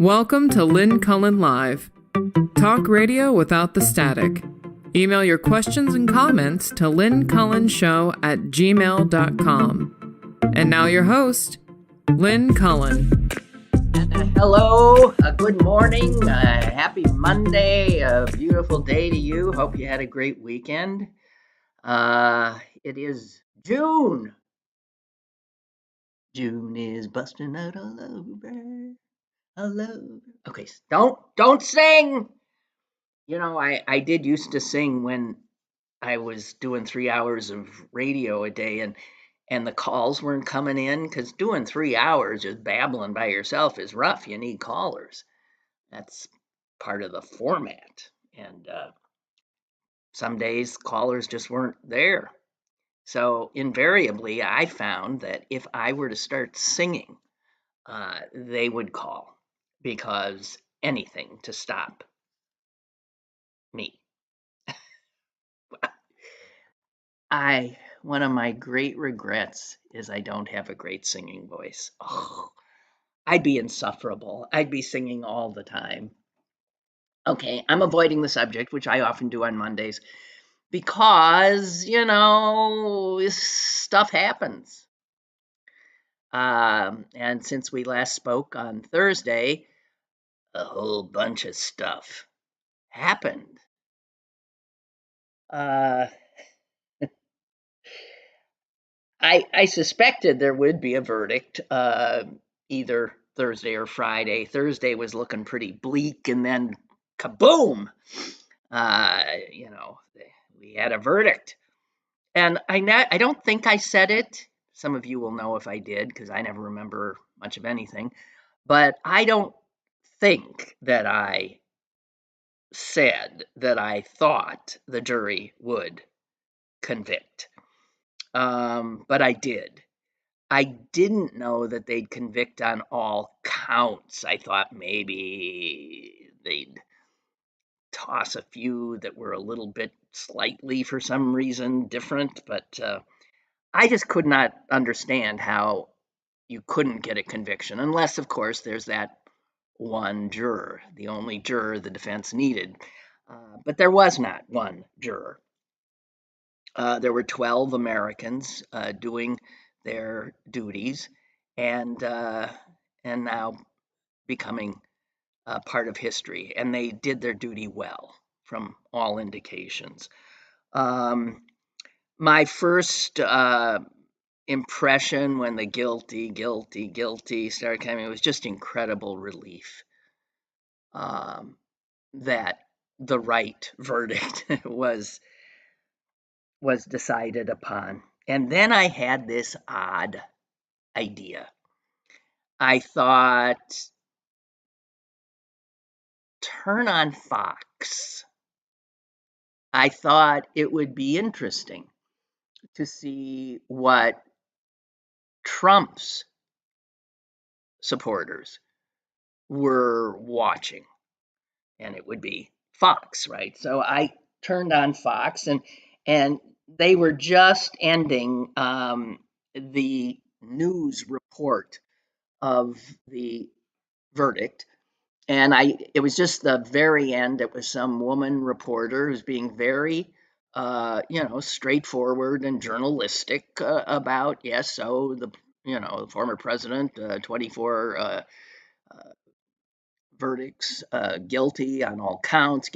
Welcome to Lynn Cullen Live. Talk radio without the static. Email your questions and comments to lynncullenshow@gmail.com. And now your host, Lynn Cullen. Hello, good morning, happy Monday, a beautiful day to you. Hope you had a great weekend. It is June. June is busting out all over. Okay, don't sing. You know, I did used to sing when I was doing 3 hours of radio a day, and the calls weren't coming in, because doing 3 hours just babbling by yourself is rough. You need callers. That's part of the format. And some days callers just weren't there. So invariably, I found that if I were to start singing, they would call, because anything to stop me. One of my great regrets is I don't have a great singing voice. Oh, I'd be insufferable. I'd be singing all the time. Okay, I'm avoiding the subject, which I often do on Mondays, because, stuff happens. And since we last spoke on Thursday, a whole bunch of stuff happened. I suspected there would be a verdict either Thursday or Friday. Thursday was looking pretty bleak, and then kaboom! We had a verdict. And I don't think I said it. Some of you will know if I did, because I never remember much of anything. But I don't think that I said that I thought the jury would convict. But I did. I didn't know that they'd convict on all counts. I thought maybe they'd toss a few that were a little bit slightly, for some reason, different, but I just could not understand how you couldn't get a conviction, unless, of course, there's that one juror, the only juror the defense needed. But there was not one juror. There were 12 Americans doing their duties, and now becoming part of history, and they did their duty well, from all indications. My first impression when the guilty started coming, it was just incredible relief that the right verdict was decided upon. And then I had this odd idea. I thought, turn on Fox. I thought it would be interesting to see what Trump's supporters were watching. And it would be Fox, right? So I turned on Fox, and they were just ending the news report of the verdict. And it was just the very end. It was some woman reporter who's being very, straightforward and journalistic about, yes, so the former president, 24 verdicts, guilty on all counts,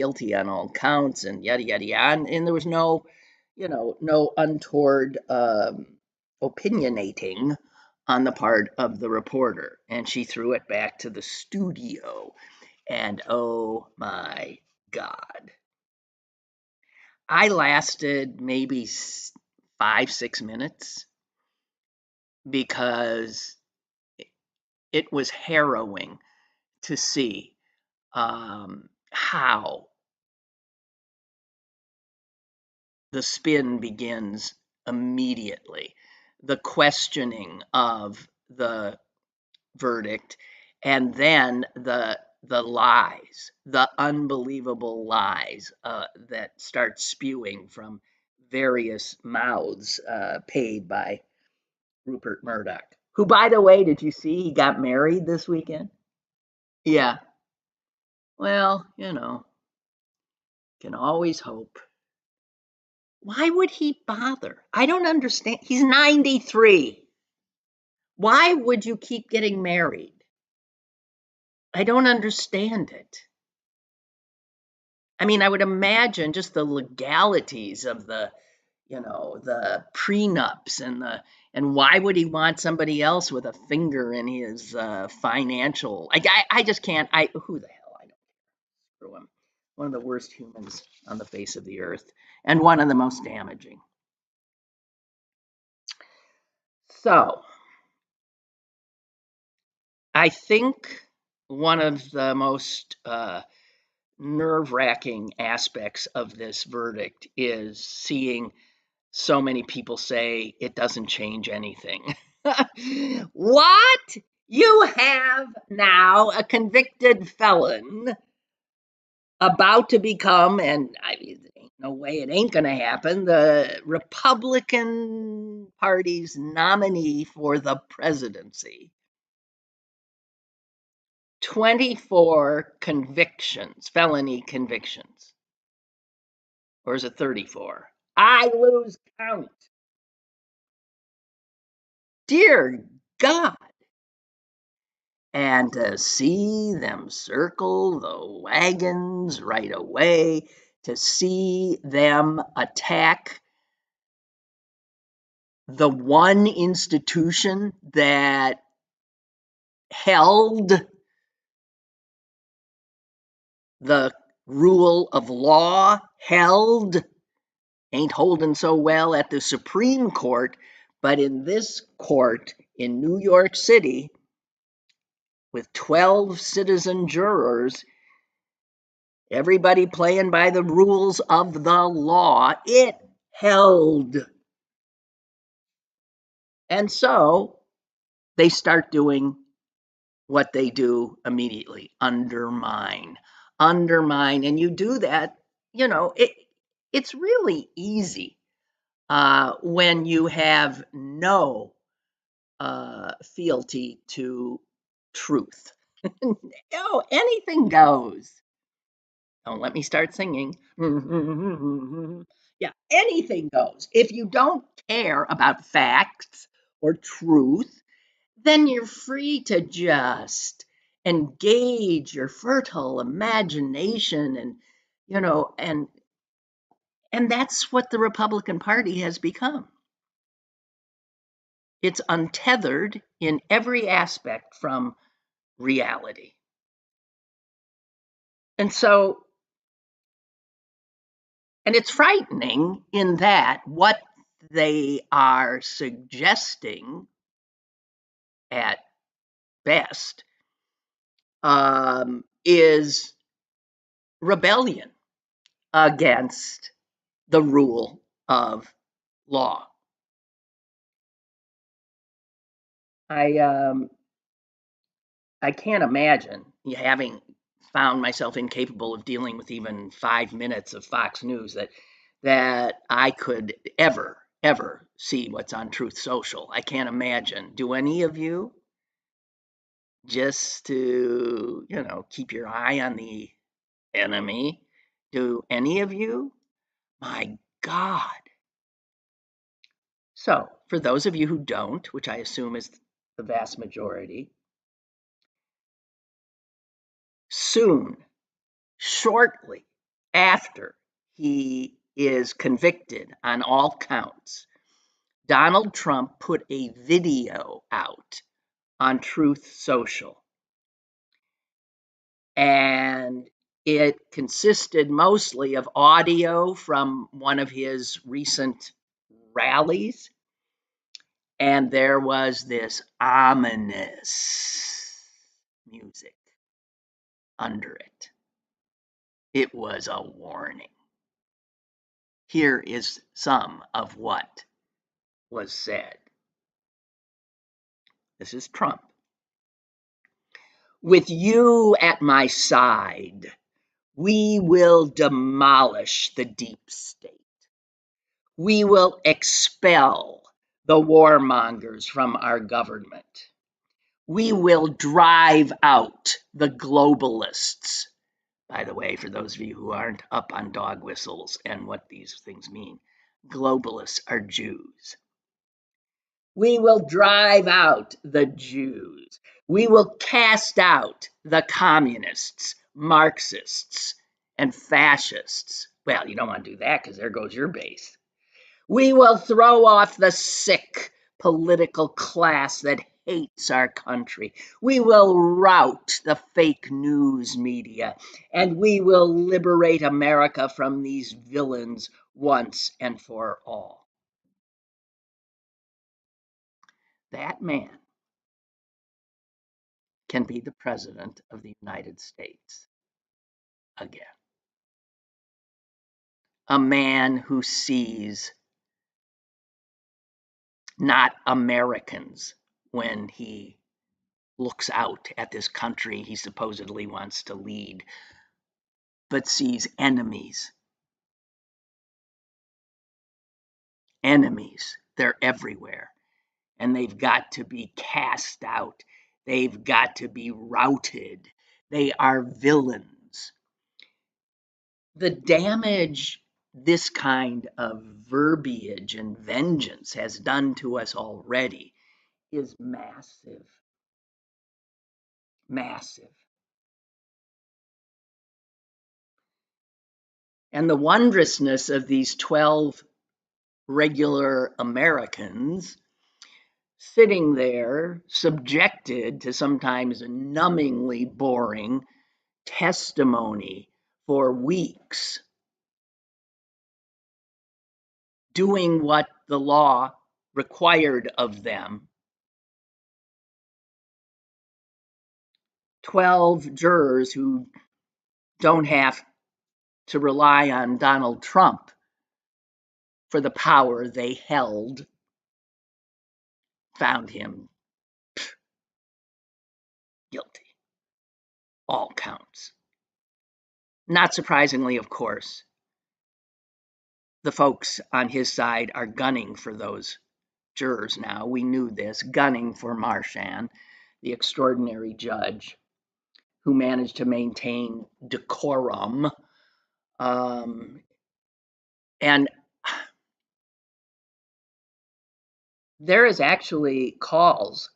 and yada yada yada. And there was no untoward opinionating on the part of the reporter. And she threw it back to the studio. And oh my God, I lasted maybe 5-6 minutes, because it was harrowing to see how the spin begins immediately. The questioning of the verdict, and then the lies, the unbelievable lies that start spewing from various mouths paid by Rupert Murdoch, who, by the way, did you see he got married this weekend? Yeah. Well, can always hope. Why would he bother? I don't understand. He's 93. Why would you keep getting married? I don't understand it. I mean, I would imagine just the legalities of the prenups and why would he want somebody else with a finger in his financial? I just can't. Who the hell? I don't screw him. One of the worst humans on the face of the earth, and one of the most damaging. So, I think one of the most nerve-wracking aspects of this verdict is seeing so many people say it doesn't change anything. What? You have now a convicted felon about to become, and ain't no way it ain't going to happen, the Republican Party's nominee for the presidency. 24 convictions, felony convictions. Or is it 34? I lose count. Dear God. And to see them circle the wagons right away, to see them attack the one institution that held the rule of law, ain't holding so well at the Supreme Court, but in this court in New York City, with 12 citizen jurors, everybody playing by the rules of the law, it held. And so they start doing what they do immediately: undermine. And you do that, it's really easy when you have no fealty to truth. Anything goes. Don't let me start singing. Yeah, anything goes. If you don't care about facts or truth, then you're free to just engage your fertile imagination and that's what the Republican Party has become. It's untethered in every aspect from reality. And so, and it's frightening in that what they are suggesting at best is rebellion against the rule of law. I can't imagine having found myself incapable of dealing with even 5 minutes of Fox News that I could ever see what's on Truth Social. I can't imagine. Do any of you? Just to, keep your eye on the enemy. Do any of you? My God. So, for those of you who don't, which I assume is the vast majority, soon, shortly after he is convicted on all counts, Donald Trump put a video out on Truth Social. And it consisted mostly of audio from one of his recent rallies. And there was this ominous music under it. It was a warning. Here is some of what was said. This is Trump. With you at my side, we will demolish the deep state. We will expel the warmongers from our government. We will drive out the globalists. By the way, for those of you who aren't up on dog whistles and what these things mean, globalists are Jews. We will drive out the Jews. We will cast out the communists, Marxists, and fascists. Well, you don't want to do that because there goes your base. We will throw off the sick political class that hates our country. We will rout the fake news media, and we will liberate America from these villains once and for all. That man can be the President of the United States again. A man who sees not Americans when he looks out at this country he supposedly wants to lead, but sees enemies. Enemies, they're everywhere, and they've got to be cast out. They've got to be routed. They are villains. The damage this kind of verbiage and vengeance has done to us already is massive. Massive. And the wondrousness of these 12 regular Americans sitting there, subjected to sometimes numbingly boring testimony for weeks, doing what the law required of them. 12 jurors who don't have to rely on Donald Trump for the power they held, found him guilty. All counts. Not surprisingly, of course, the folks on his side are gunning for those jurors now. We knew this, gunning for Marchand, the extraordinary judge who managed to maintain decorum. And there is actually calls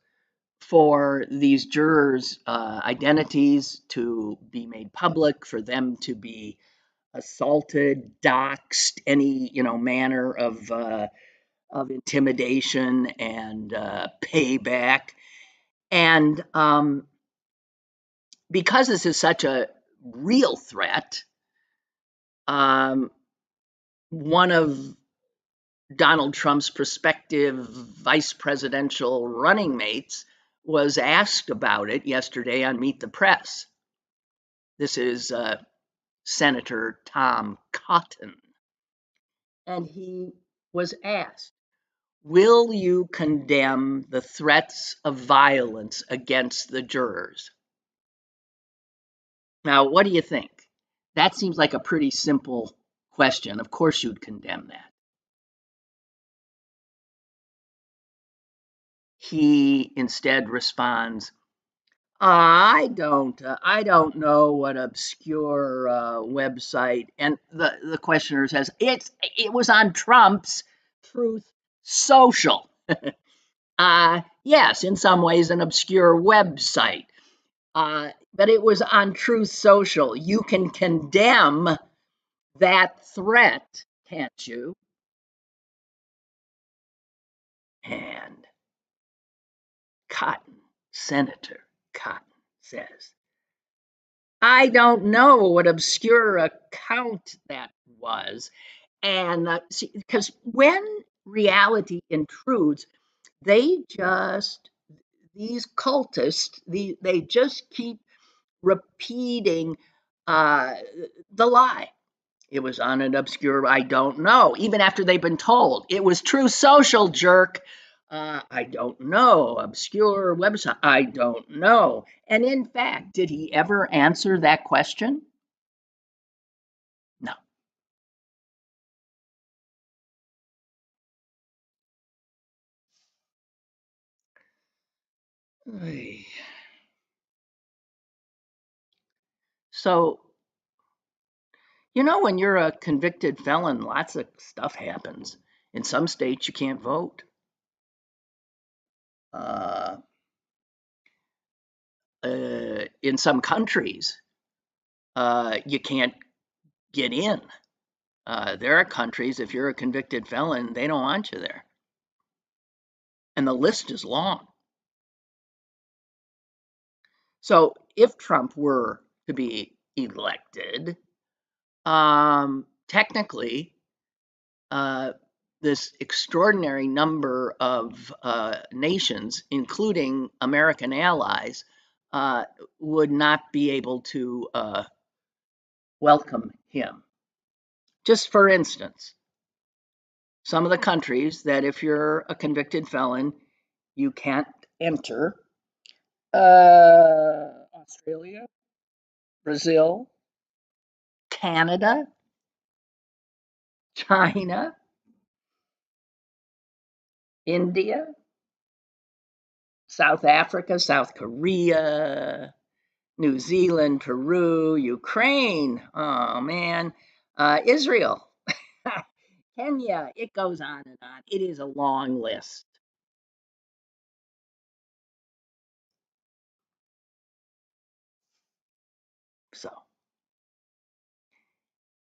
for these jurors' identities to be made public, for them to be assaulted, doxxed, any manner of intimidation and payback. And because this is such a real threat, one of Donald Trump's prospective vice presidential running mates was asked about it yesterday on Meet the Press. This is Senator Tom Cotton. And he was asked, will you condemn the threats of violence against the jurors? Now, what do you think? That seems like a pretty simple question. Of course you'd condemn that. He instead responds, I don't know what obscure website. And the questioner says, it was on Trump's Truth Social. Yes, in some ways an obscure website. But it was on Truth Social. You can condemn that threat, can't you? And Cotton, Senator Cotton, says, I don't know what obscure account that was. And because when reality intrudes, these cultists, they just keep repeating the lie. It was on an obscure, I don't know, even after they've been told. It was Truth Social, jerk. I don't know. Obscure website. I don't know. And in fact, did he ever answer that question? No. Ay. So, when you're a convicted felon, lots of stuff happens. In some states, you can't vote. Uh, in some countries, you can't get in. There are countries, if you're a convicted felon, they don't want you there. And the list is long. So if Trump were to be elected, technically, this extraordinary number of nations, including American allies, would not be able to welcome him. Just for instance, some of the countries that if you're a convicted felon, you can't enter: Australia, Brazil, Canada, China, India, South Africa, South Korea, New Zealand, Peru, Ukraine, oh man, Israel, Kenya, it goes on and on. It is a long list. So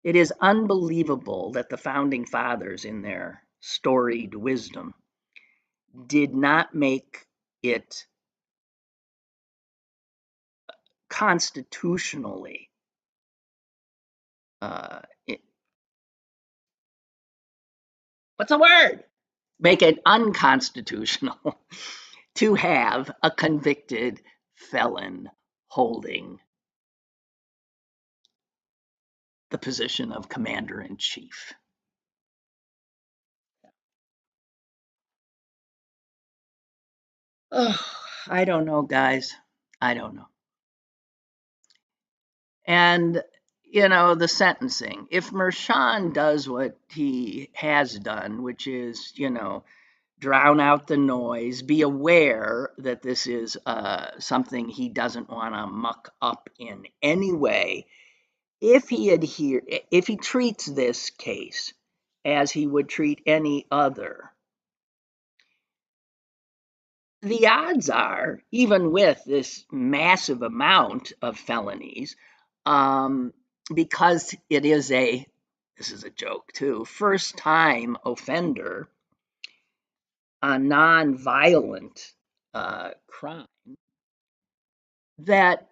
it is unbelievable that the founding fathers, in their storied wisdom, did not make it constitutionally uh, it, what's the word? Make it unconstitutional to have a convicted felon holding the position of commander in chief. Oh, I don't know, guys. I don't know. And, the sentencing. If Mershon does what he has done, which is, drown out the noise, be aware that this is something he doesn't want to muck up in any way. If he treats this case as he would treat any other, the odds are, even with this massive amount of felonies, um, because this is a joke too, first time offender, a non-violent crime, that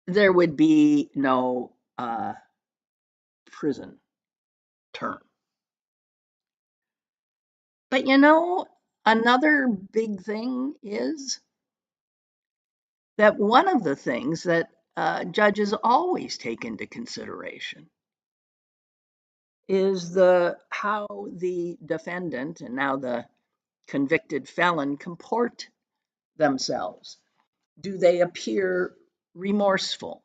there would be no prison term. But another big thing is that one of the things that judges always take into consideration is how the defendant and now the convicted felon comport themselves. Do they appear remorseful?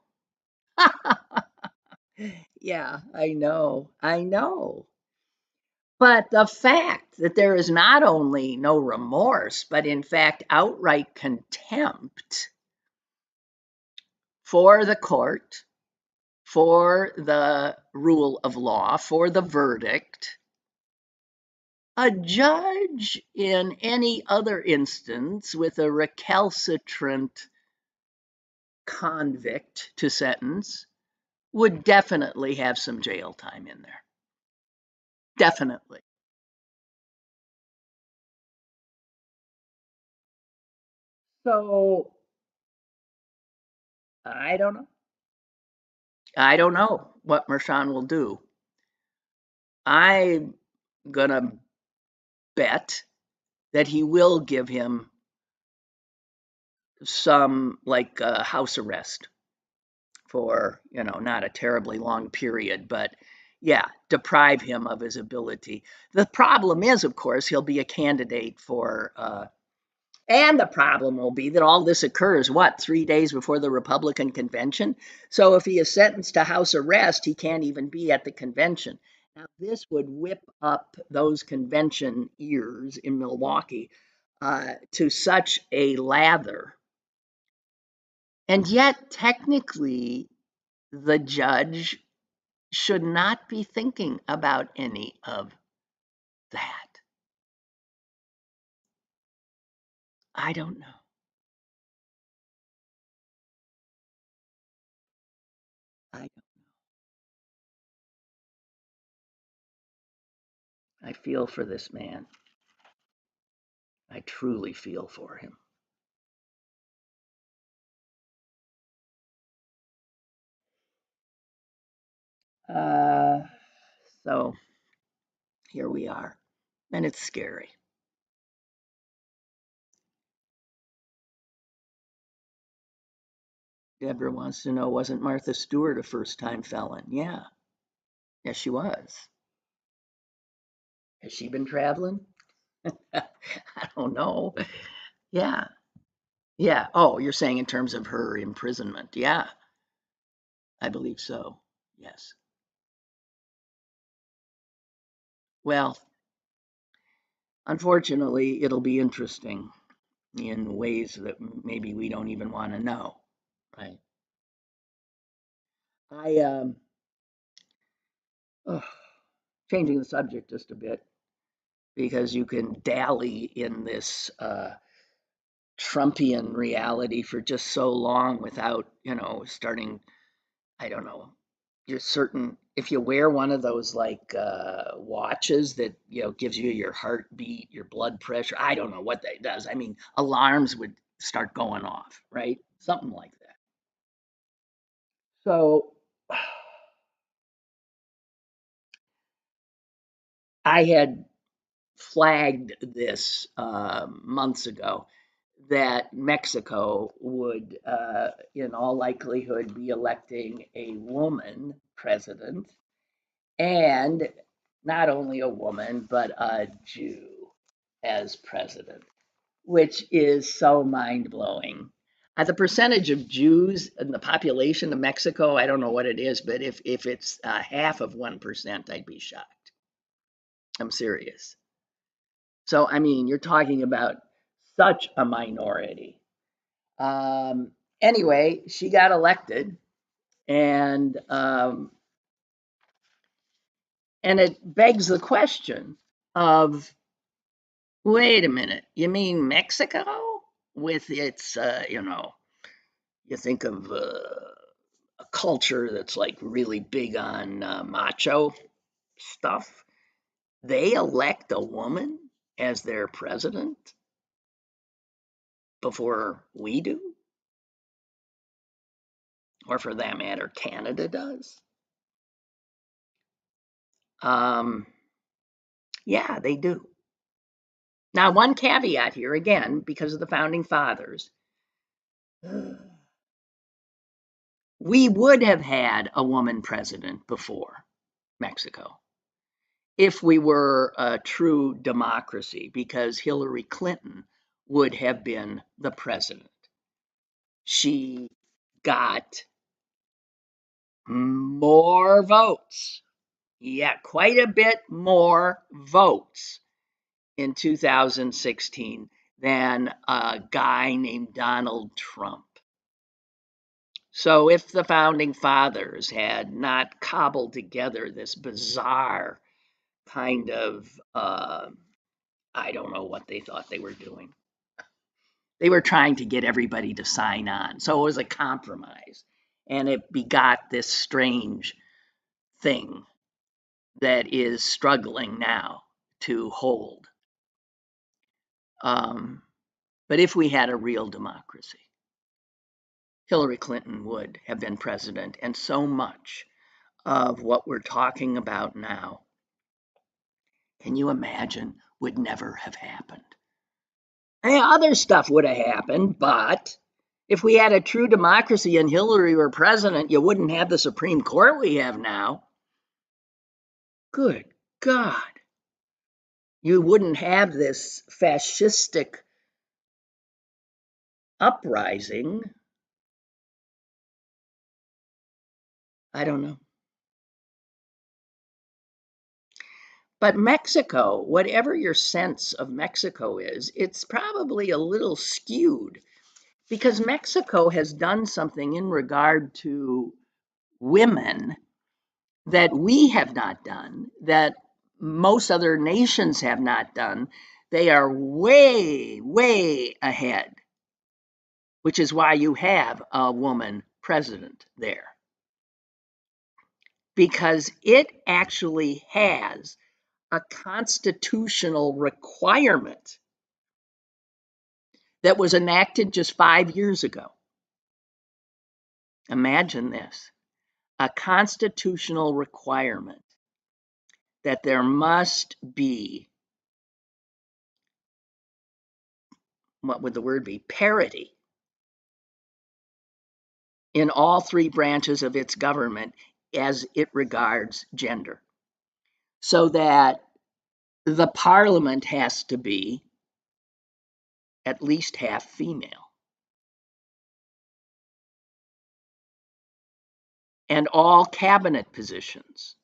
Yeah, I know. But the fact that there is not only no remorse, but in fact outright contempt for the court, for the rule of law, for the verdict, a judge in any other instance with a recalcitrant convict to sentence would definitely have some jail time in there. Definitely. So I don't know. I don't know what Mershon will do. I'm gonna bet that he will give him some like house arrest for, not a terribly long period, but yeah, deprive him of his ability. The problem is, of course, he'll be a candidate for, and the problem will be that all this occurs, 3 days before the Republican convention? So if he is sentenced to house arrest, he can't even be at the convention. Now, this would whip up those convention ears in Milwaukee. to such a lather. And yet, technically, the judge should not be thinking about any of that. I don't know. I I feel for this man. I truly feel for him. Uh, so here we are, and it's scary. Deborah wants to know, wasn't Martha Stewart a first-time felon? Yeah, yes, she was. Has she been traveling? I don't know. Yeah, yeah. Oh, you're saying in terms of her imprisonment? Yeah, I believe so. Yes. Well, unfortunately, it'll be interesting in ways that maybe we don't even want to know. Right. I oh, changing the subject just a bit because you can dally in this Trumpian reality for just so long without, starting. I don't know. You're certain if you wear one of those like watches that gives you your heartbeat, your blood pressure. I don't know what that does. I mean, alarms would start going off, right? Something like that. So I had flagged this months ago that Mexico would, in all likelihood, be electing a woman president, and not only a woman, but a Jew as president, which is so mind blowing. The percentage of Jews in the population of Mexico, I don't know what it is, but if it's half of 1%, I'd be shocked. I'm serious. So, I mean, you're talking about such a minority. Anyway, she got elected, and it begs the question of, wait a minute, you mean Mexico with its, you think of a culture that's like really big on macho stuff. They elect a woman as their president before we do, or for that matter, Canada does. Um, yeah, they do. Now, one caveat here again, because of the founding fathers, we would have had a woman president before Mexico if we were a true democracy, because Hillary Clinton would have been the president. She got more votes. Yeah, quite a bit more votes in 2016 than a guy named Donald Trump. So if the founding fathers had not cobbled together this bizarre kind of, I don't know what they thought they were doing. They were trying to get everybody to sign on. So it was a compromise. And it begot this strange thing that is struggling now to hold. But if we had a real democracy, Hillary Clinton would have been president, and so much of what we're talking about now, can you imagine, would never have happened. And other stuff would have happened, but if we had a true democracy and Hillary were president, you wouldn't have the Supreme Court we have now. Good God. You wouldn't have this fascistic uprising. I don't know. But Mexico, whatever your sense of Mexico is, it's probably a little skewed because Mexico has done something in regard to women that we have not done, that most other nations have not done. They are way, way ahead, which is why you have a woman president there. Because it actually has a constitutional requirement that was enacted just 5 years ago. Imagine this, a constitutional requirement that there must be, what would the word be, parity in all three branches of its government as it regards gender. So that the parliament has to be at least half female. And all cabinet positions.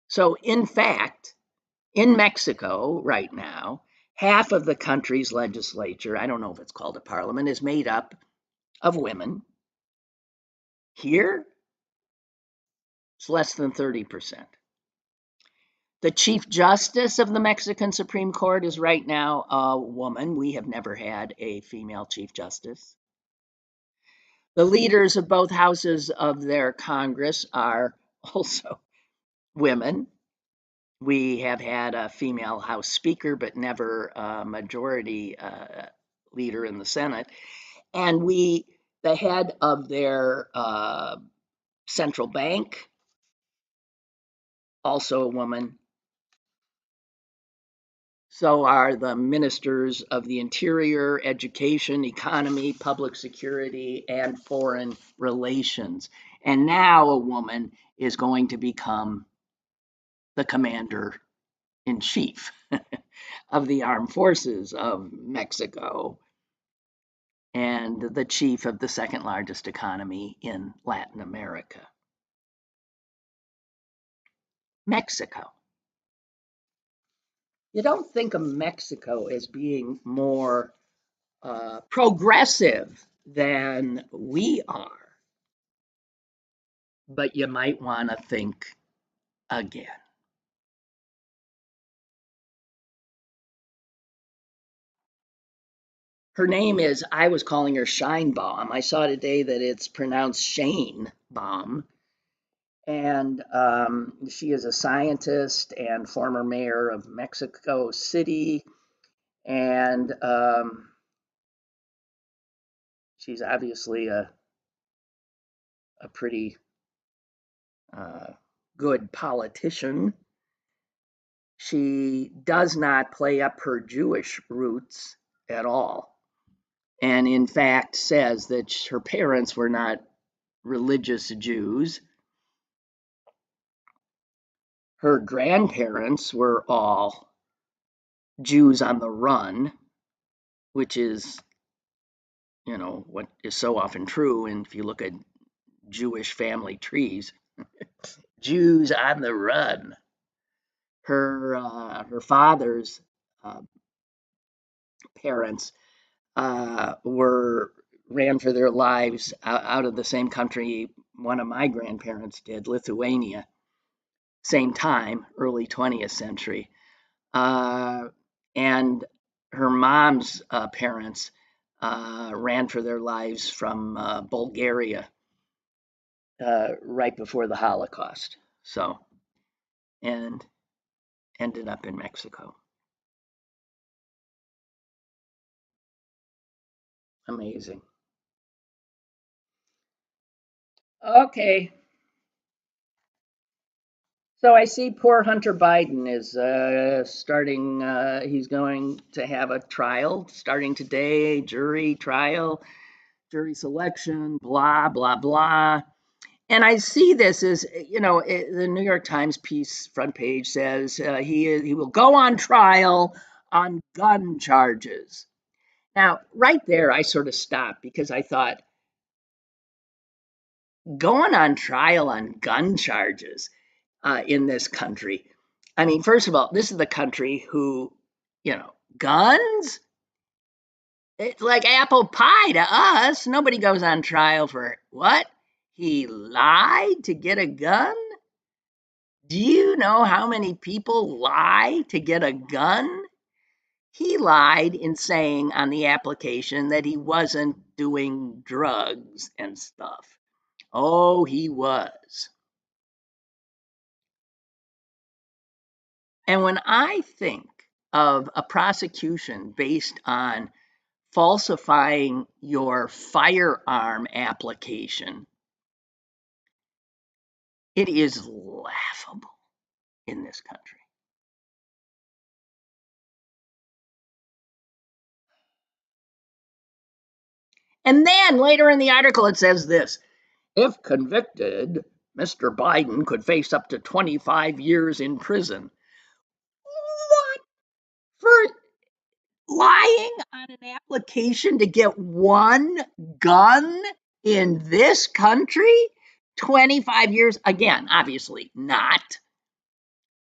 So, in fact, in Mexico right now, half of the country's legislature, I don't know if it's called a parliament, is made up of women. Here, it's less than 30%. The Chief Justice of the Mexican Supreme Court is right now a woman. We have never had a female Chief Justice. The leaders of both houses of their Congress are also women. We have had a female House Speaker, but never a majority leader in the Senate. And the head of their central bank, also a woman. So are the ministers of the Interior, Education, Economy, Public Security, and Foreign Relations. And now a woman is going to become the commander in chief of the armed forces of Mexico and the chief of the second largest economy in Latin America. Mexico. You don't think of Mexico as being more progressive than we are, but you might want to think again. Her name is, I was calling her Shine Bomb. I saw today that it's pronounced Shane Bomb. And she is a scientist and former mayor of Mexico City. And she's obviously a pretty good politician. She does not play up her Jewish roots at all. And in fact says that her parents were not religious Jews. Her grandparents were all Jews on the run, which is, you know, what is so often true. And if you look at Jewish family trees, Jews on the run. Her father's parents ran for their lives out of the same country one of my grandparents did, Lithuania, same time, early 20th century. And her mom's parents ran for their lives from Bulgaria right before the Holocaust. So, and ended up in Mexico. Amazing. Okay. So I see poor Hunter Biden is starting, he's going to have a trial starting today, jury trial, jury selection, blah, blah, blah. And I see this as, you know, the New York Times piece front page says he will go on trial on gun charges. Now, right there, I sort of stopped because I thought, going on trial on gun charges, in this country. I mean, first of all, this is the country who, guns? It's like apple pie to us. Nobody goes on trial for what? He lied to get a gun? Do you know how many people lie to get a gun? He lied in saying on the application that he wasn't doing drugs and stuff. Oh, he was. And when I think of a prosecution based on falsifying your firearm application, it is laughable in this country. And then later in the article, it says this: if convicted, Mr. Biden could face up to 25 years in prison. What? For lying on an application to get one gun in this country? 25 years? Again, obviously not.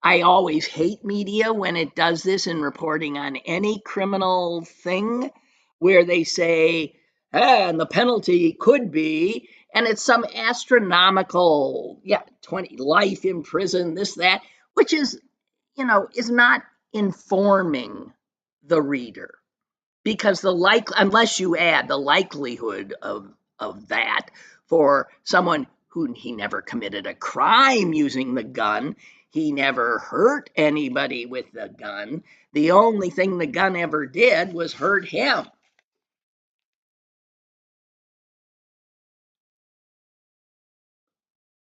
I always hate media when it does this in reporting on any criminal thing where they say, and the penalty could be, and it's some astronomical, 20 life in prison, this, that, which is not informing the reader, because unless you add the likelihood of that for someone who he never committed a crime using the gun, he never hurt anybody with the gun. The only thing the gun ever did was hurt him.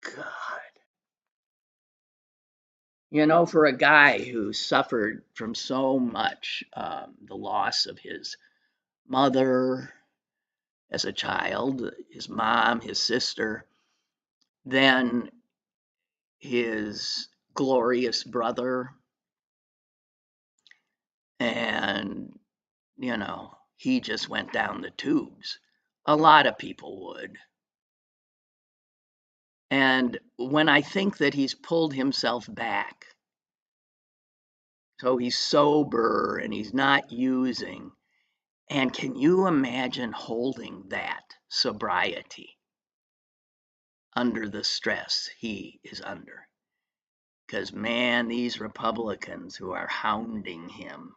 God. For a guy who suffered from so much, the loss of his mother as a child, his mom, his sister, then his glorious brother, and he just went down the tubes. A lot of people would. And when I think that he's pulled himself back, so he's sober and he's not using, and can you imagine holding that sobriety under the stress he is under? Because, man, these Republicans who are hounding him,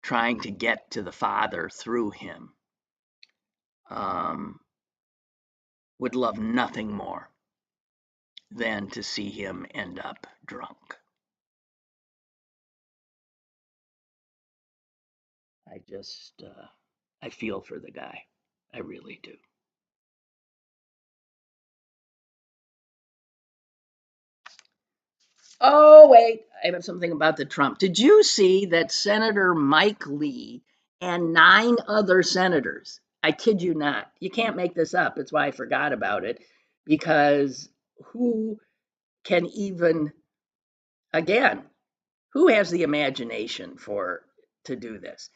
trying to get to the Father through him, would love nothing more than to see him end up drunk. I feel for the guy. I really do. Oh, wait, I have something about the Trump. Did you see that Senator Mike Lee and 9 other senators, I kid you not, you can't make this up, it's why I forgot about it, because who can even, again, who has the imagination to do this?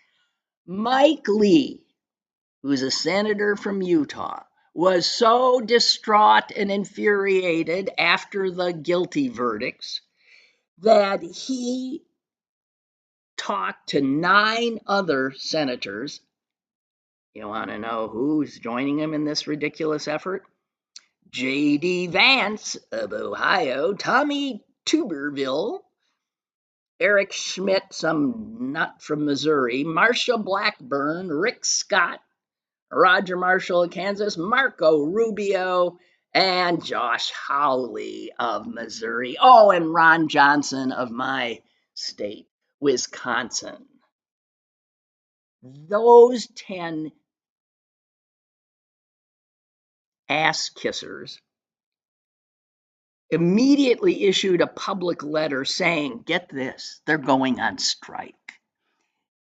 Mike Lee, who's a senator from Utah, was so distraught and infuriated after the guilty verdicts that he talked to 9 other senators. You want to know who's joining him in this ridiculous effort? J.D. Vance of Ohio, Tommy Tuberville, Eric Schmidt, some nut from Missouri, Marsha Blackburn, Rick Scott, Roger Marshall of Kansas, Marco Rubio, and Josh Hawley of Missouri. Oh, and Ron Johnson of my state, Wisconsin. Those 10 ass kissers immediately issued a public letter saying, get this, they're going on strike.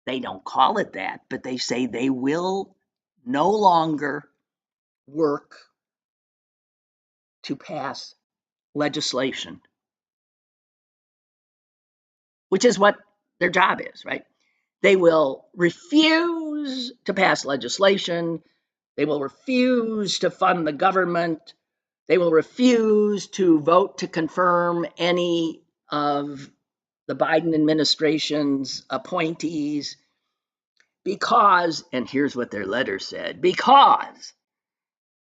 They don't call it that, but they say they will no longer work to pass legislation, which is what their job is, right? They will refuse to pass legislation. They will refuse to fund the government. They will refuse to vote to confirm any of the Biden administration's appointees because, and here's what their letter said, because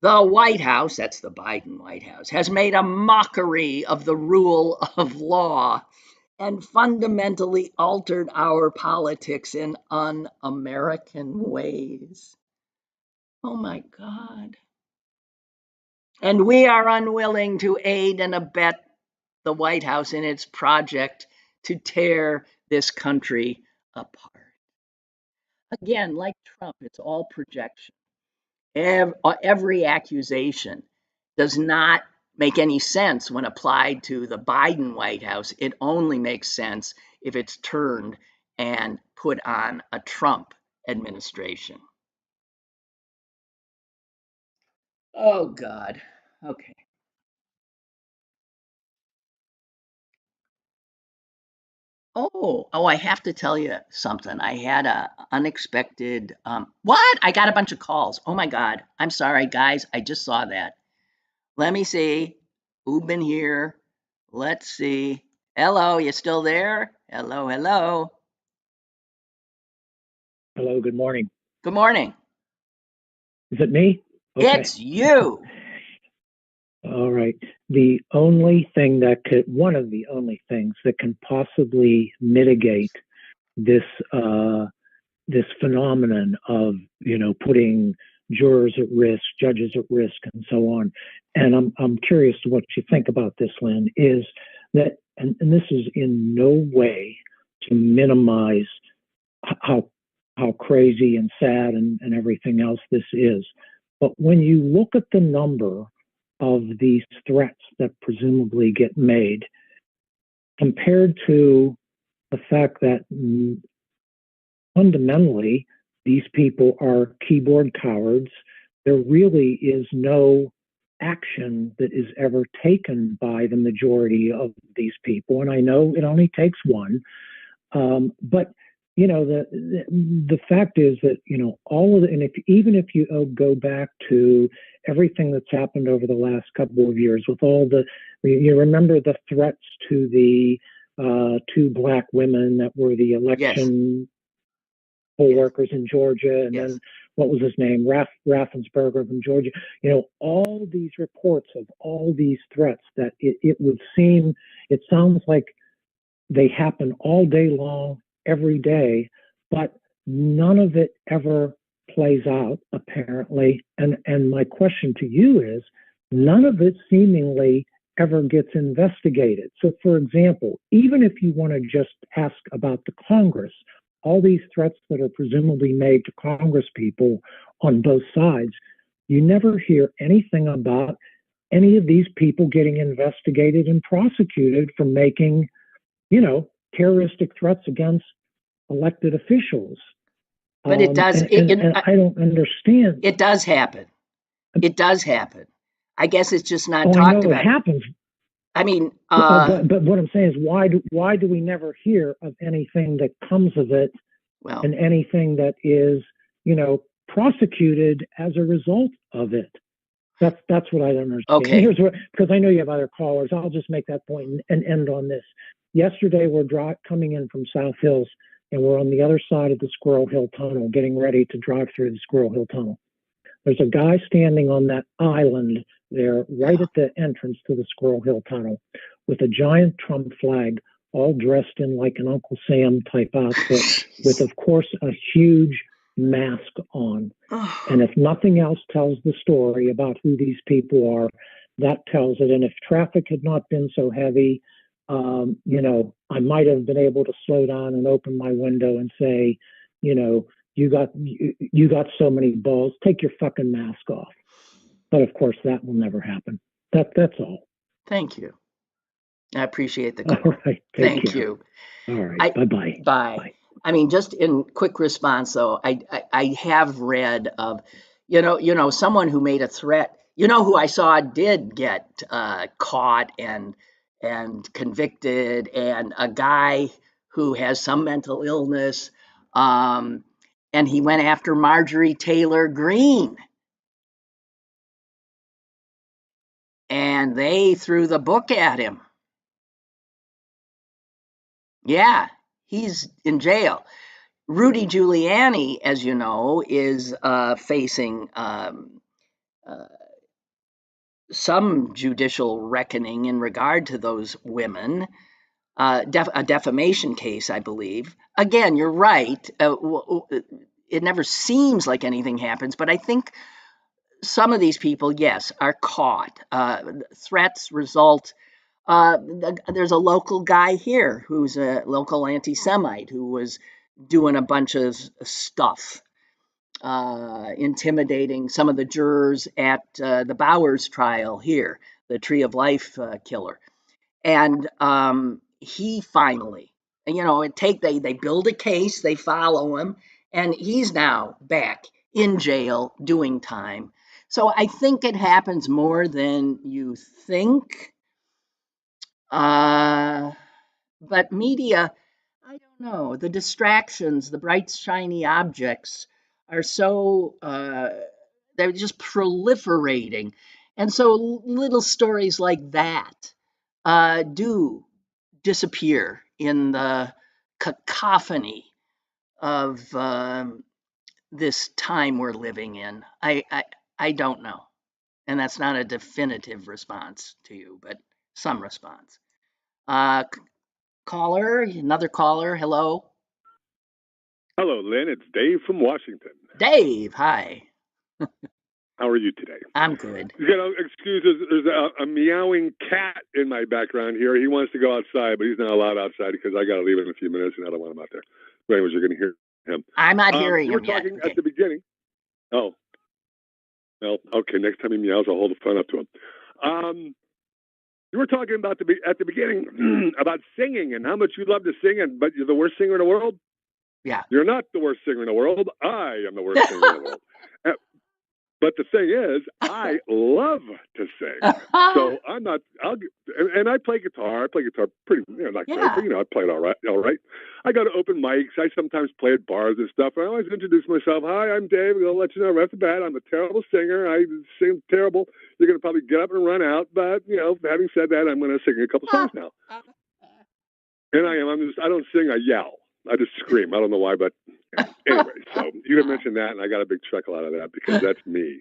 the White House, that's the Biden White House, has made a mockery of the rule of law and fundamentally altered our politics in un-American ways. Oh my God. And we are unwilling to aid and abet the White House in its project to tear this country apart. Again, like Trump, it's all projection. Every accusation does not make any sense when applied to the Biden White House. It only makes sense if it's turned and put on a Trump administration. Oh, God. Okay. I have to tell you something. I had a unexpected, what? I got a bunch of calls. Oh my God. I'm sorry, guys. I just saw that. Let me see. Who's been here? Let's see. Hello, you still there? Hello, hello. Hello, good morning. Good morning. Is it me? Okay. It's you. All right. The only thing that could, one of the only things that can possibly mitigate this this phenomenon of putting jurors at risk, judges at risk, and so on. And I'm curious to what you think about this, Lynn. Is that and this is in no way to minimize how crazy and sad and everything else this is. But when you look at the number of these threats that presumably get made compared to the fact that fundamentally these people are keyboard cowards, there really is no action that is ever taken by the majority of these people. And I know it only takes one, but the fact is that all of and even if you go back to everything that's happened over the last couple of years with all you remember the threats to the two black women that were the election poll workers in Georgia, and then what was his name, Raffensperger from Georgia. All these reports of all these threats that it sounds like they happen all day long, every day, but none of it ever plays out, apparently. And my question to you is, none of it seemingly ever gets investigated. So, for example, even if you want to just ask about the Congress, all these threats that are presumably made to Congress people on both sides, you never hear anything about any of these people getting investigated and prosecuted for making terroristic threats against elected officials. But it does. And I don't understand. It does happen. It does happen. I guess it's just not talked I know about. It happens. I mean, but what I'm saying is, why do we never hear of anything that comes of it, and anything that is prosecuted as a result of it? That's what I don't understand. Okay. Because I know you have other callers. I'll just make that point and end on this. Yesterday, we're coming in from South Hills, and we're on the other side of the Squirrel Hill Tunnel, getting ready to drive through the Squirrel Hill Tunnel. There's a guy standing on that island there, right at the entrance to the Squirrel Hill Tunnel, with a giant Trump flag, all dressed in like an Uncle Sam type outfit, with, of course, a huge mask on. And if nothing else tells the story about who these people are, that tells it. And if traffic had not been so heavy, I might have been able to slow down and open my window and say, you got so many balls, take your fucking mask off. But of course, that will never happen. That's all. Thank you. I appreciate the call. All right. Thank you. All right. Bye-bye. Bye. I mean, just in quick response, though, I have read of, someone who made a threat. Who I saw did get caught and convicted, and a guy who has some mental illness, and he went after Marjorie Taylor Greene. and they threw the book at him. Yeah, he's in jail. Rudy Giuliani, as you know, is facing some judicial reckoning in regard to those women, a defamation case, I believe. Again, you're right. It never seems like anything happens, but I think some of these people, yes, are caught. Threats result. There's a local guy here who's a local anti-Semite who was doing a bunch of stuff, intimidating some of the jurors at the Bowers trial here, the Tree of Life killer. And he finally, they build a case, they follow him, and he's now back in jail doing time. So I think it happens more than you think. But media, I don't know. The distractions, the bright, shiny objects are so, they're just proliferating. And so little stories like that do disappear in the cacophony of this time we're living in. I don't know. And that's not a definitive response to you, but some response. Caller, another caller. Hello. Hello, Lynn. It's Dave from Washington. Dave, hi. How are you today? I'm good. You know, excuse us. There's a meowing cat in my background here. He wants to go outside, but he's not allowed outside because I got to leave in a few minutes, and I don't want him out there. But anyways, you're going to hear him. I'm not hearing him yet. You were talking okay. at the beginning. Oh. Well, okay. Next time he meows, I'll hold the phone up to him. You were talking about at the beginning about singing and how much you love to sing, but you're the worst singer in the world. Yeah. You're not the worst singer in the world. I am the worst singer in the world. But the thing is, I love to sing. So I'm not. And I play guitar. I play guitar pretty, not great, but I play it all right. I go to open mics. I sometimes play at bars and stuff. I always introduce myself. Hi, I'm Dave. I'll let you know right off the bat. I'm a terrible singer. I sing terrible. You're going to probably get up and run out. But having said that, I'm going to sing a couple songs now. And I don't sing. I yell. I just scream. I don't know why, but anyway. So you had mentioned that, and I got a big chuckle out of that because that's me.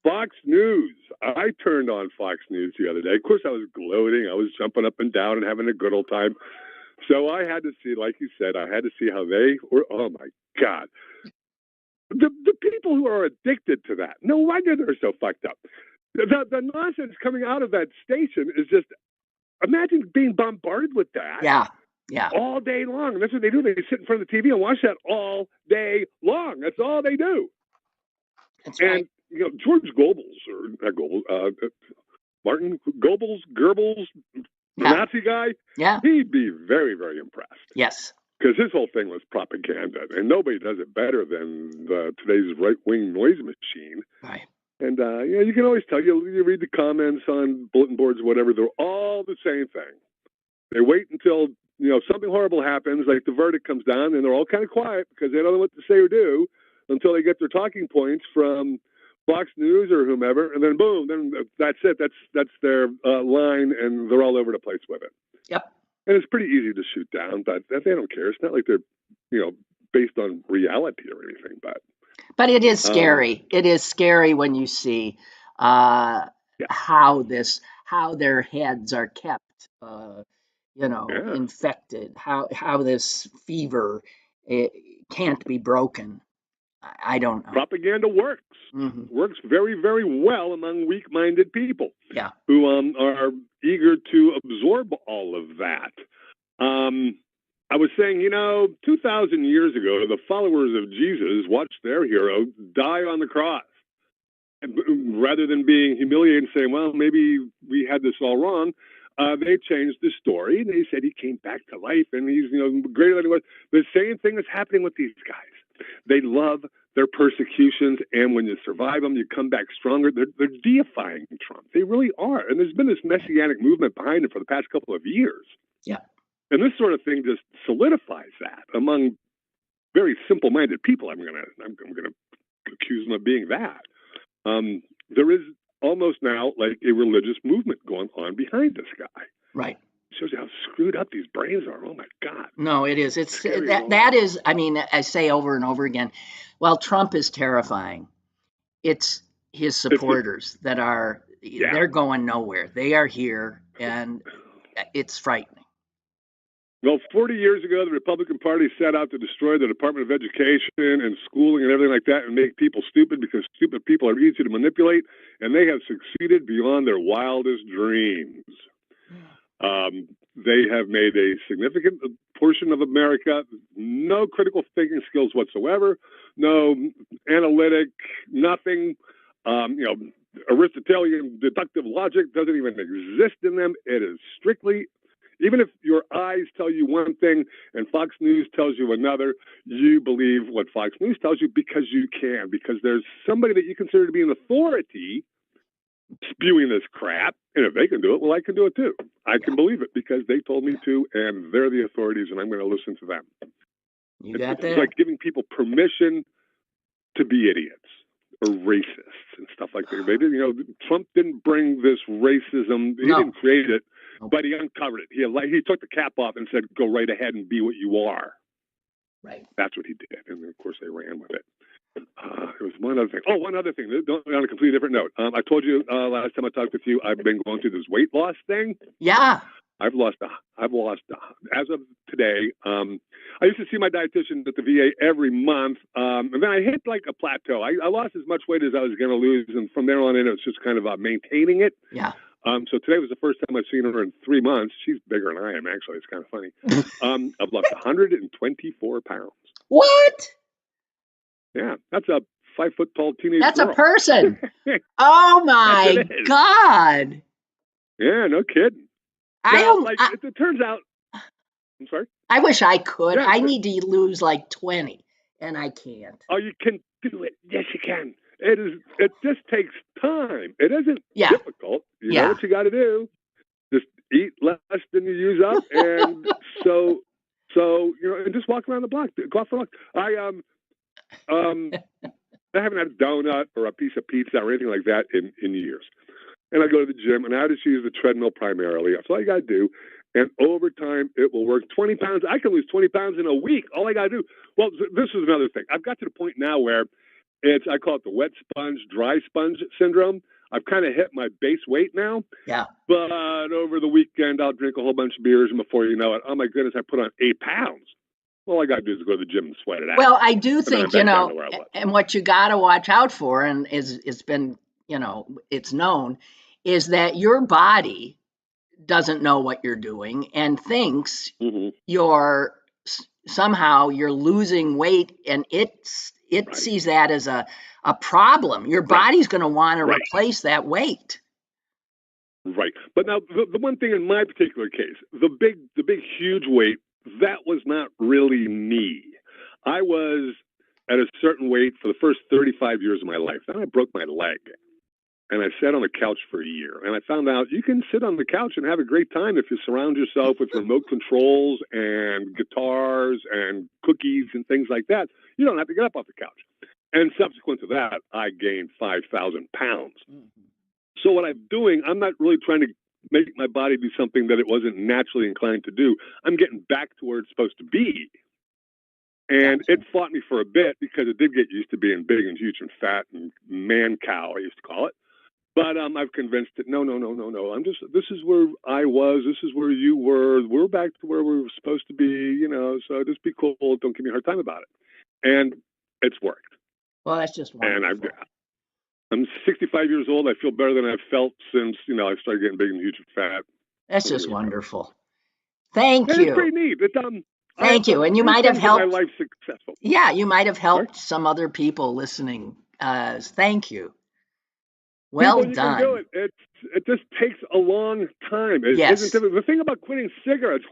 Fox News. I turned on Fox News the other day. Of course, I was gloating. I was jumping up and down and having a good old time. So I had to see, like you said, I had to see how they were. Oh my God, the people who are addicted to that. No wonder they're so fucked up. The nonsense coming out of that station is just. Imagine being bombarded with that. Yeah. All day long. And that's what they do. They sit in front of the TV and watch that all day long. That's all they do. That's right. And, George Goebbels, or not Goebbels, Martin Goebbels, the Nazi guy, he'd be very, very impressed. Yes. Because his whole thing was propaganda. And nobody does it better than today's right-wing noise machine. Right. And, you can always tell, you read the comments on bulletin boards, whatever, they're all the same thing. They wait until, something horrible happens, like the verdict comes down, and they're all kind of quiet because they don't know what to say or do until they get their talking points from Fox News or whomever, and then boom, then that's it. That's their line, and they're all over the place with it. Yep. And it's pretty easy to shoot down, but they don't care. It's not like they're, based on reality or anything, But it is scary. It is scary when you see how their heads are kept, infected. How this fever can't be broken. I don't know. Propaganda works. Mm-hmm. Works very, very well among weak-minded people. Yeah. Who are eager to absorb all of that. I was saying, 2,000 years ago, the followers of Jesus watched their hero die on the cross. And rather than being humiliated and saying, well, maybe we had this all wrong, they changed the story. And they said he came back to life and he's, greater than he was. The same thing is happening with these guys. They love their persecutions, and when you survive them, you come back stronger. They're deifying Trump. They really are. And there's been this messianic movement behind it for the past couple of years. Yeah. And this sort of thing just solidifies that among very simple-minded people. I'm gonna accuse them of being that. There is almost now like a religious movement going on behind this guy. Right. Shows you how screwed up these brains are. Oh my God. No, it is. It's that is. I mean, I say over and over again. While Trump is terrifying, it's his supporters that are. Yeah. They're going nowhere. They are here, and it's frightening. Well, 40 years ago, the Republican Party set out to destroy the Department of Education and schooling and everything like that and make people stupid because stupid people are easy to manipulate, and they have succeeded beyond their wildest dreams. They have made a significant portion of America no critical thinking skills whatsoever, no analytic, nothing. Aristotelian deductive logic doesn't even exist in them. It is strictly, even if your eyes tell you one thing and Fox News tells you another, you believe what Fox News tells you because you can, because there's somebody that you consider to be an authority spewing this crap. And if they can do it, well, I can do it too. I can believe it because they told me to, and they're the authorities, and I'm going to listen to them. It's like giving people permission to be idiots or racists and stuff like that. They didn't, Trump didn't bring this racism. He didn't create it, but he uncovered it. He took the cap off and said, "Go right ahead and be what you are." Right. That's what he did, and then, of course, they ran with it. There was one other thing. Oh, one other thing. On a completely different note. I told you last time I talked with you, I've been going through this weight loss thing. Yeah. I've lost as of today. I used to see my dietitian at the VA every month, and then I hit like a plateau. I lost as much weight as I was going to lose, and from there on in, it was just kind of maintaining it. Yeah. So today was the first time I've seen her in 3 months. She's bigger than I am, actually. It's kind of funny. I've lost 124 pounds. What? Yeah, that's a 5 foot tall teenage That's girl. a person. Oh my God. Yeah, no kidding. It turns out. I'm sorry. I wish I could. Yeah, I need to lose like 20, and I can't. Oh, you can do it. Yes, you can. It just takes time. It isn't difficult. You know what you got to do. Just eat less than you use up, and so and just walk around the block. Go out for a walk. I haven't had a donut or a piece of pizza or anything like that in years. And I go to the gym, and I just use the treadmill primarily. That's all you got to do. And over time, it will work. 20 pounds. I can lose 20 pounds in a week. All I got to do. Well, this is another thing. I've got to the point now where I call it the wet sponge, dry sponge syndrome. I've kind of hit my base weight now. Yeah. But over the weekend, I'll drink a whole bunch of beers, and before you know it, oh my goodness, I put on 8 pounds. All I got to do is go to the gym and sweat it out. Well, I do think, and what you got to watch out for, and it's been, it's known, is that your body doesn't know what you're doing and thinks somehow you're losing weight, and it sees that as a problem. Your body's going to want to replace that weight. Right. But now the one thing in my particular case, the big, huge weight, that was not really me. I was at a certain weight for the first 35 years of my life. Then I broke my leg, and I sat on the couch for a year. And I found out you can sit on the couch and have a great time if you surround yourself with remote controls and guitars and cookies and things like that. You don't have to get up off the couch. And subsequent to that, I gained 5,000 pounds. So what I'm doing, I'm not really trying to make my body do something that it wasn't naturally inclined to do. I'm getting back to where it's supposed to be. And it fought me for a bit because it did get used to being big and huge and fat and man cow, I used to call it. But I've convinced it, no. This is where I was. This is where you were. We're back to where we were supposed to be, so just be cool. Don't give me a hard time about it. And it's worked. Well, that's just wonderful. And I'm 65 years old. I feel better than I've felt since, I started getting big and huge and fat. That's just wonderful. Thank you. It's pretty neat. Thank you. And you might have helped. My life successful. Yeah, you might have helped some other people listening. Thank you. Well done. You can do it. It just takes a long time. Yes. The thing about quitting cigarettes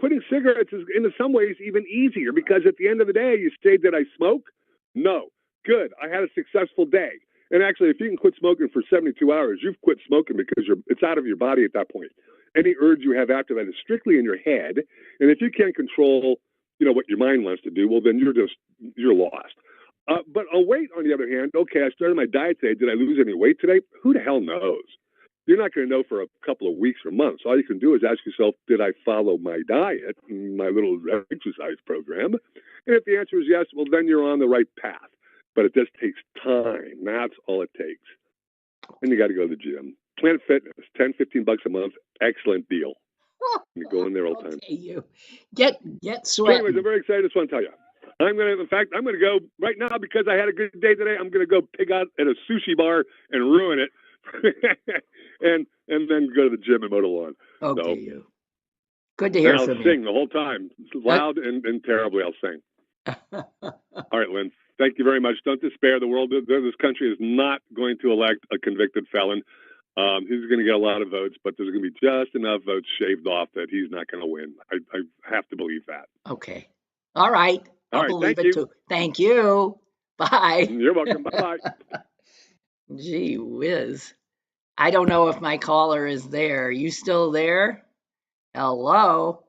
is in some ways even easier because at the end of the day, you say, did I smoke? No. Good. I had a successful day. And actually, if you can quit smoking for 72 hours, you've quit smoking because it's out of your body at that point. Any urge you have after that is strictly in your head. And if you can't control, what your mind wants to do, well, then you're lost. But a weight, on the other hand, okay, I started my diet today. Did I lose any weight today? Who the hell knows? You're not going to know for a couple of weeks or months. All you can do is ask yourself, did I follow my diet, my little exercise program? And if the answer is yes, well, then you're on the right path. But it just takes time. That's all it takes. And you got to go to the gym. Planet Fitness, $10, $15 a month. Excellent deal. You go in there all the time. Okay, you get So sweating. anyways, I'm very excited. I just want to tell you. I'm going to go right now because I had a good day today. I'm going to go pig out at a sushi bar and ruin it. and then go to the gym and mow the lawn. Okay, So, you. Good to hear and from I'll sing the whole time. Loud and terribly, I'll sing. you. All right, Lynn. Thank you very much. Don't despair. This country is not going to elect a convicted felon. He's going to get a lot of votes, but there's going to be just enough votes shaved off that he's not going to win. I have to believe that. Okay. All right. I'll believe it too. Thank you. Bye. You're welcome. Bye-bye. Gee whiz. I don't know if my caller is there. Are you still there? Hello.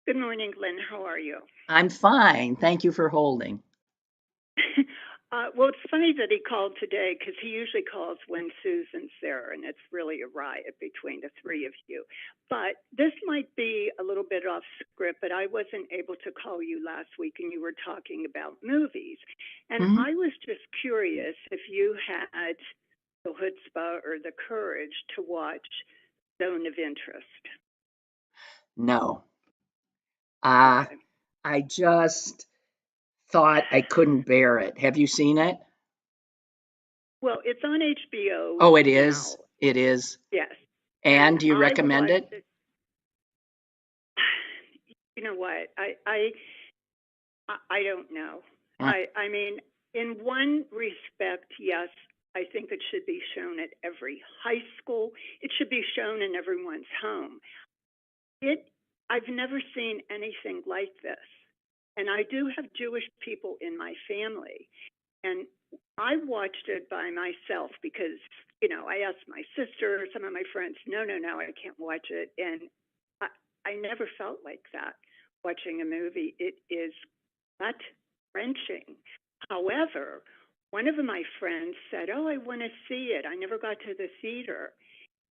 Good morning, Lynn. How are you? I'm fine. Thank you for holding. Well, it's funny that he called today because he usually calls when Susan's there, and it's really a riot between the three of you. But this might be a little bit off script, but I wasn't able to call you last week, and you were talking about movies. And I was just curious if you had the chutzpah or the courage to watch Zone of Interest. No. Okay. I just thought I couldn't bear it. Have you seen it? Well, it's on HBO. Oh, it is? Now. It is? Yes. And do you recommend it? You know what? I don't know. I mean, in one respect, yes, I think it should be shown at every high school. It should be shown in everyone's home. I've never seen anything like this. And I do have Jewish people in my family. And I watched it by myself because, I asked my sister, some of my friends, no, I can't watch it. And I never felt like that watching a movie. It is gut-wrenching. However, one of my friends said, oh, I want to see it. I never got to the theater.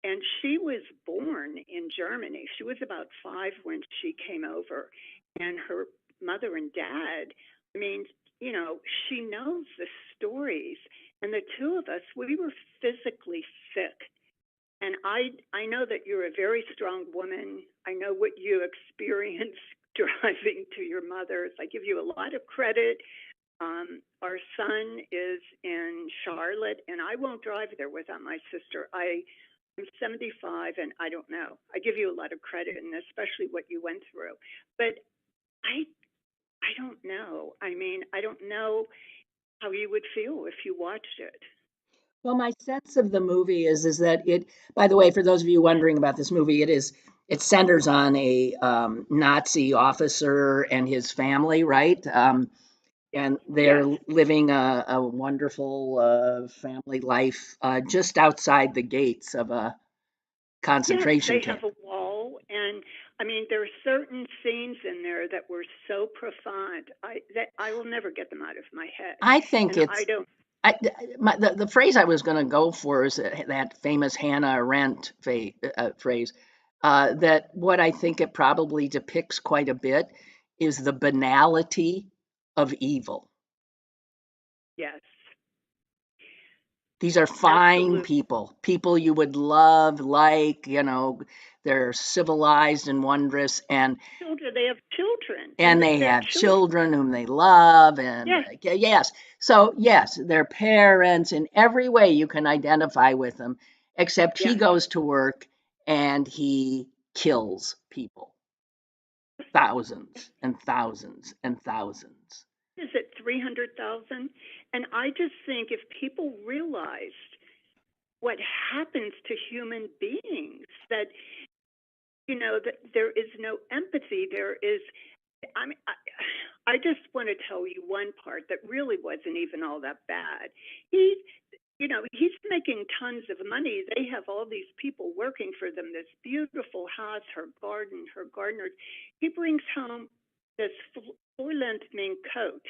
And she was born in Germany. She was about 5 when she came over. And her mother and dad, she knows the stories. And the two of us, we were physically sick. And I know that you're a very strong woman. I know what you experienced driving to your mother's. I give you a lot of credit. Our son is in Charlotte, and I won't drive there without my sister. I'm 75, and I don't know. I give you a lot of credit, and especially what you went through. But I don't know. I mean, I don't know how you would feel if you watched it. Well, my sense of the movie is that it, by the way, for those of you wondering about this movie, it centers on a Nazi officer and his family, right? And they're living a wonderful family life just outside the gates of a concentration camp. They have a wall, and there are certain scenes in there that were so profound. I will never get them out of my head. I think and it's. The phrase I was going to go for is that famous Hannah Arendt phrase. That what I think it probably depicts quite a bit is the banality of evil. Yes. These are fine Absolutely. people you would love, they're civilized and wondrous, and children. They have children. And they have children whom they love, and yes. So yes, they're parents in every way you can identify with them, except he goes to work and he kills people. Thousands and thousands and thousands. Is it 300,000? And I just think if people realized what happens to human beings, that, that there is no empathy, I just want to tell you one part that really wasn't even all that bad. He's making tons of money. They have all these people working for them, this beautiful house, her garden, her gardeners. He brings home this full-length mink coat.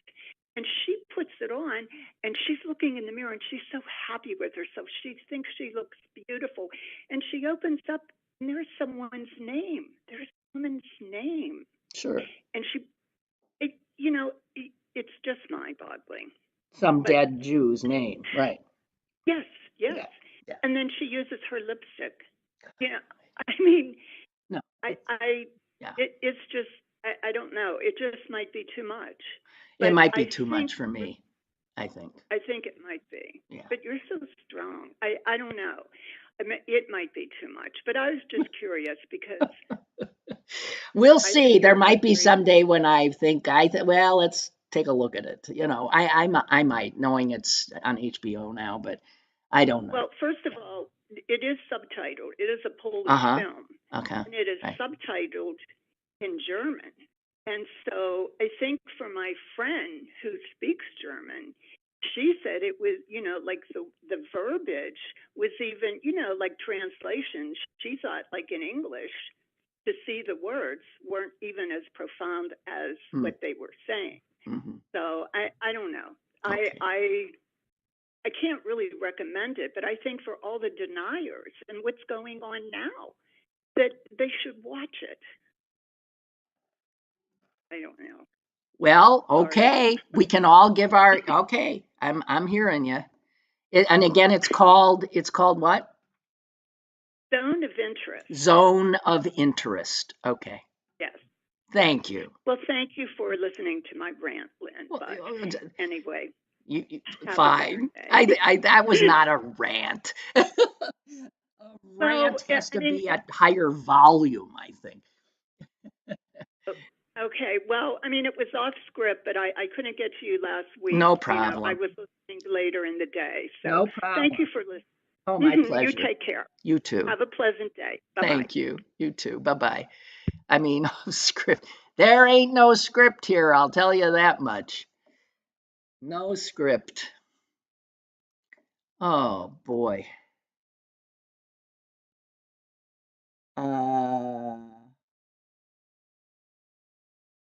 And she puts it on, and she's looking in the mirror, and she's so happy with herself. She thinks she looks beautiful. And she opens up, and there's someone's name. There's a woman's name. Sure. And it's just mind-boggling. Some dead Jew's name, right? Yes. Yeah. And then she uses her lipstick. I mean, no, it's just, I don't know. It just might be too much. It might be too much for me, I think. I think it might be. Yeah. But you're so strong. I don't know. I mean, it might be too much. But I was just curious because we'll see. There might be someday when I think well, let's take a look at it. I might, knowing it's on HBO now, but I don't know. Well, first of all, it is subtitled. It is a Polish film. Okay. And it is subtitled in German. And so I think for my friend who speaks German, she said it was, like the verbiage was even, like translations. She thought, like in English, to see the words weren't even as profound as what they were saying. Mm-hmm. So I don't know. Okay. I can't really recommend it, but I think for all the deniers and what's going on now, that they should watch it. I don't know. Well, okay, we can all give our okay. I'm hearing you. And again, it's called what? Zone of interest. Zone of interest. Okay. Yes. Thank you. Well, thank you for listening to my rant, Lynn. Well, but anyway, fine. That was not a rant. A rant has to be at higher volume, I think. Okay. Well, I mean, it was off script, but I couldn't get to you last week. No problem. I was listening later in the day. So no problem. Thank you for listening. Oh, my pleasure. You take care. You too. Have a pleasant day. Bye-bye. Thank you. You too. Bye-bye. I mean, script. There ain't no script here, I'll tell you that much. No script. Oh, boy.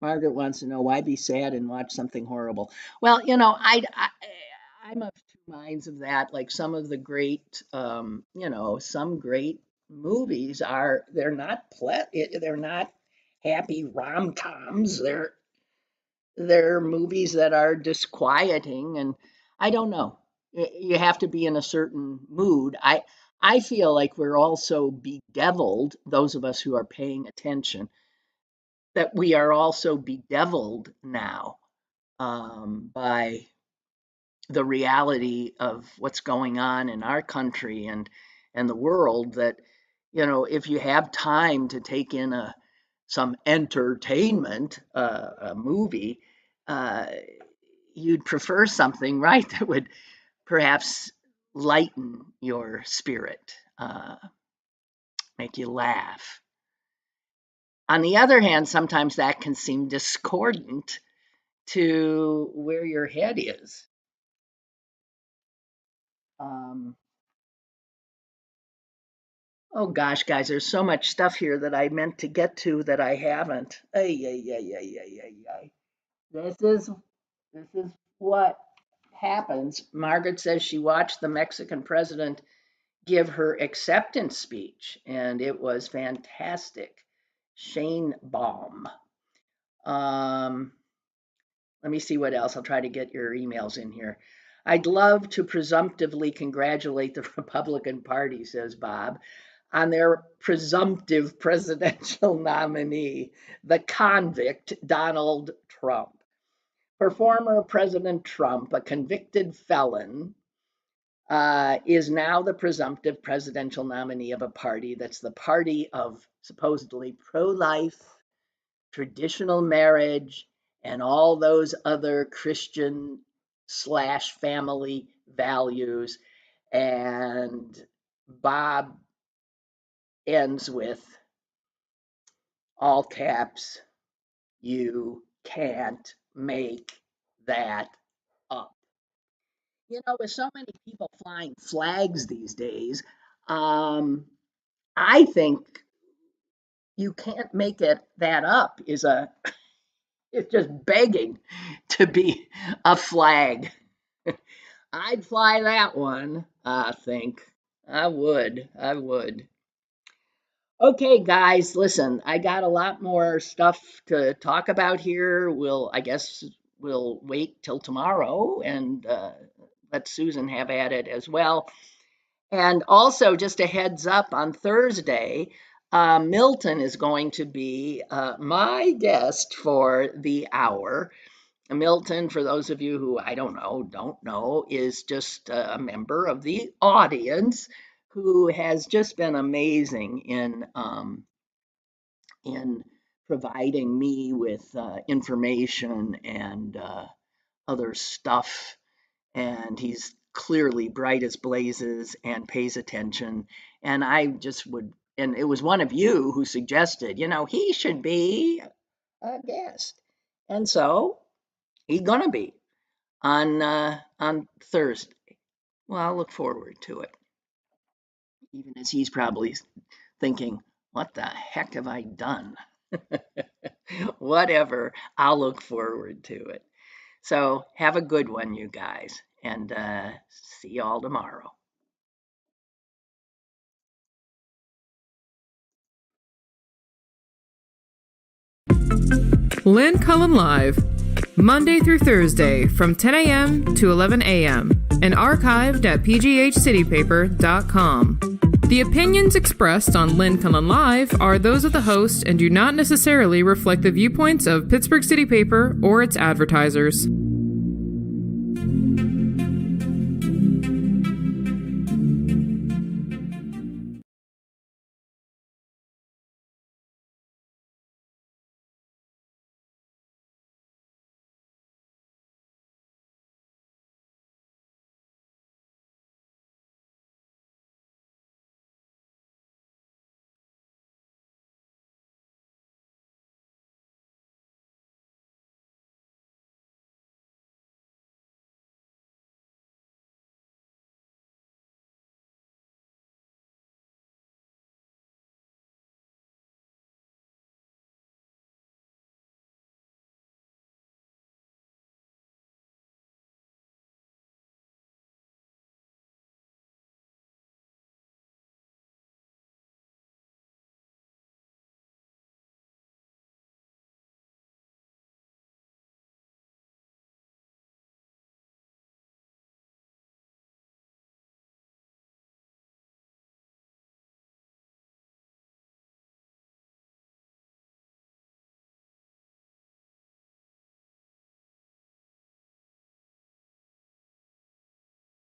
Margaret wants to know, why be sad and watch something horrible? Well, I'm of two minds of that. Like some of the great, some great movies they're not happy rom-coms. They're movies that are disquieting, and I don't know. You have to be in a certain mood. I feel like we're also bedeviled, those of us who are paying attention, that we are also bedeviled now by the reality of what's going on in our country and the world, that if you have time to take in some entertainment, a movie, you'd prefer something, right, that would perhaps lighten your spirit, make you laugh. On the other hand, sometimes that can seem discordant to where your head is. Oh gosh, guys, there's so much stuff here that I meant to get to that I haven't. This is what happens. Margaret says she watched the Mexican president give her acceptance speech, and it was fantastic. Shane Baum. Let me see what else. I'll try to get your emails in here. I'd love to presumptively congratulate the Republican Party, says Bob, on their presumptive presidential nominee, the convict Donald Trump. For former President Trump, a convicted felon, is now the presumptive presidential nominee of a party that's the party of supposedly pro-life, traditional marriage, and all those other Christian/family values. And Bob ends with, all caps, you can't make that up. With so many people flying flags these days, I think you can't make that up is a It's just begging to be a flag. I'd fly that one, I think. I would. Okay, guys, listen, I got a lot more stuff to talk about here. I guess we'll wait till tomorrow and let Susan have at it as well. And also, just a heads up, on Thursday, Milton is going to be my guest for the hour. Milton, for those of you who don't know, is just a member of the audience who has just been amazing in providing me with information and other stuff. And he's clearly bright as blazes and pays attention. And and it was one of you who suggested, he should be a guest. And so he's gonna be on Thursday. Well, I'll look forward to it, even as he's probably thinking, "What the heck have I done?" Whatever. I'll look forward to it. So have a good one, you guys, and see you all tomorrow. Lynn Cullen Live, Monday through Thursday from 10 a.m. to 11 a.m. and archived at pghcitypaper.com. The opinions expressed on Lynn Cullen Live are those of the host and do not necessarily reflect the viewpoints of Pittsburgh City Paper or its advertisers.